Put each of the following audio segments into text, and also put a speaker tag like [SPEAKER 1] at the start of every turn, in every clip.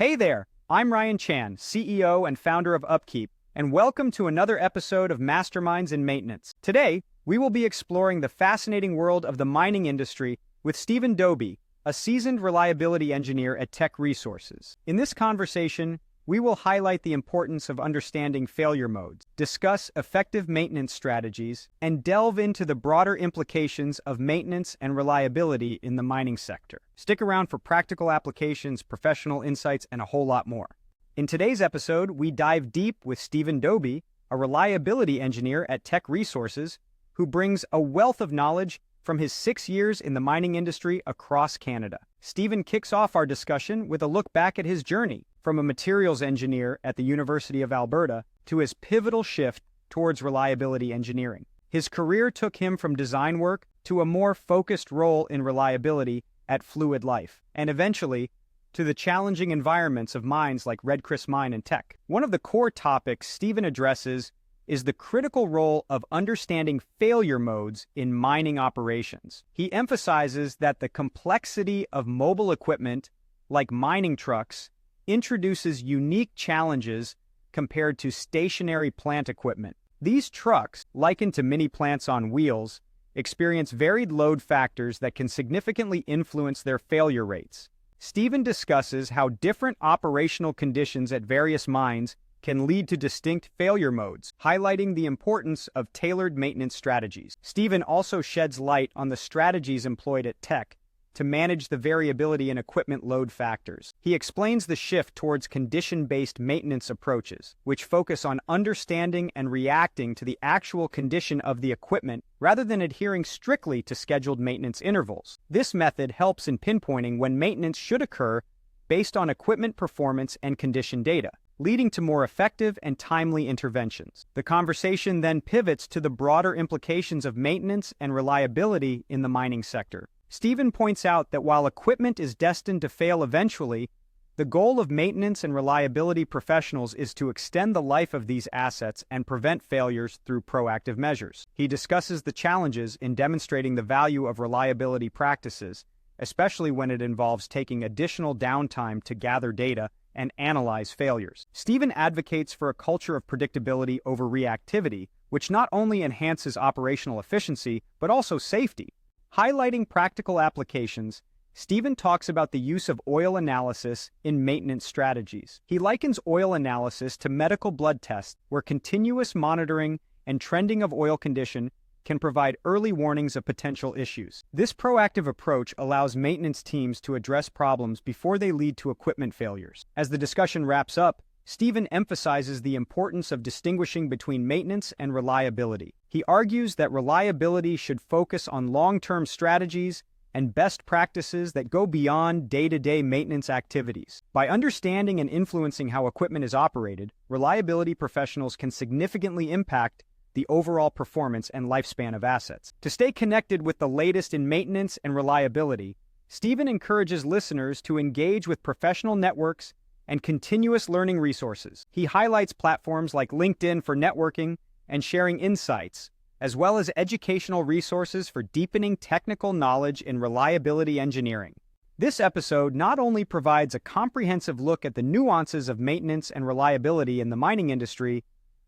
[SPEAKER 1] Hey there, I'm Ryan Chan, CEO and founder of UpKeep, and welcome to another episode of Masterminds in Maintenance. Today, we will be exploring the fascinating world of the mining industry with Steven Dobie, a seasoned reliability engineer at Teck Resources. In this conversation, we will highlight the importance of understanding failure modes, discuss effective maintenance strategies, and delve into the broader implications of maintenance and reliability in the mining sector. Stick around for practical applications, professional insights, and a whole lot more. In today's episode, we dive deep with Steven Dobie, a reliability engineer at Teck Resources, who brings a wealth of knowledge from his 6 years in the mining industry across Canada. Steven kicks off our discussion with a look back at his journey from a materials engineer at the University of Alberta to his pivotal shift towards reliability engineering. His career took him from design work to a more focused role in reliability at Fluid Life, and eventually to the challenging environments of mines like Red Chris Mine and Teck. One of the core topics Steven addresses is the critical role of understanding failure modes in mining operations. He emphasizes that the complexity of mobile equipment, like mining trucks, introduces unique challenges compared to stationary plant equipment. These trucks, likened to mini plants on wheels, experience varied load factors that can significantly influence their failure rates. Steven discusses how different operational conditions at various mines can lead to distinct failure modes, highlighting the importance of tailored maintenance strategies. Steven also sheds light on the strategies employed at Teck to manage the variability in equipment load factors. He explains the shift towards condition-based maintenance approaches, which focus on understanding and reacting to the actual condition of the equipment rather than adhering strictly to scheduled maintenance intervals. This method helps in pinpointing when maintenance should occur based on equipment performance and condition data, leading to more effective and timely interventions. The conversation then pivots to the broader implications of maintenance and reliability in the mining sector. Steven points out that while equipment is destined to fail eventually, the goal of maintenance and reliability professionals is to extend the life of these assets and prevent failures through proactive measures. He discusses the challenges in demonstrating the value of reliability practices, especially when it involves taking additional downtime to gather data and analyze failures. Steven advocates for a culture of predictability over reactivity, which not only enhances operational efficiency, but also safety. Highlighting practical applications, Steven talks about the use of oil analysis in maintenance strategies. He likens oil analysis to medical blood tests, where continuous monitoring and trending of oil condition can provide early warnings of potential issues. This proactive approach allows maintenance teams to address problems before they lead to equipment failures. As the discussion wraps up, Steven emphasizes the importance of distinguishing between maintenance and reliability. He argues that reliability should focus on long-term strategies and best practices that go beyond day-to-day maintenance activities. By understanding and influencing how equipment is operated, reliability professionals can significantly impact the overall performance and lifespan of assets. To stay connected with the latest in maintenance and reliability, Steven encourages listeners to engage with professional networks and continuous learning resources. He highlights platforms like LinkedIn for networking and sharing insights, as well as educational resources for deepening technical knowledge in reliability engineering. This episode not only provides a comprehensive look at the nuances of maintenance and reliability in the mining industry,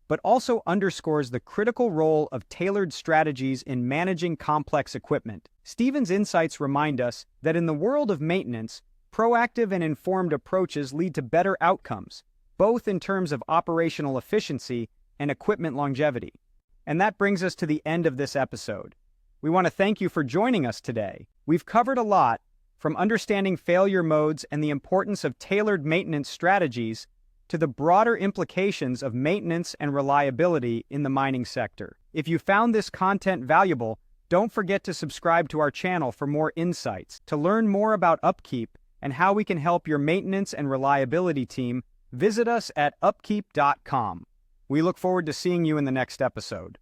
[SPEAKER 1] but also underscores the critical role of tailored strategies in managing complex equipment. Steven's insights remind us that in the world of maintenance, proactive and informed approaches lead to better outcomes, both in terms of operational efficiency and equipment longevity. And that brings us to the end of this episode. We want to thank you for joining us today. We've covered a lot, from understanding failure modes and the importance of tailored maintenance strategies to the broader implications of maintenance and reliability in the mining sector. If you found this content valuable, don't forget to subscribe to our channel for more insights. To learn more about UpKeep and how we can help your maintenance and reliability team, visit us at upkeep.com. We look forward to seeing you in the next episode.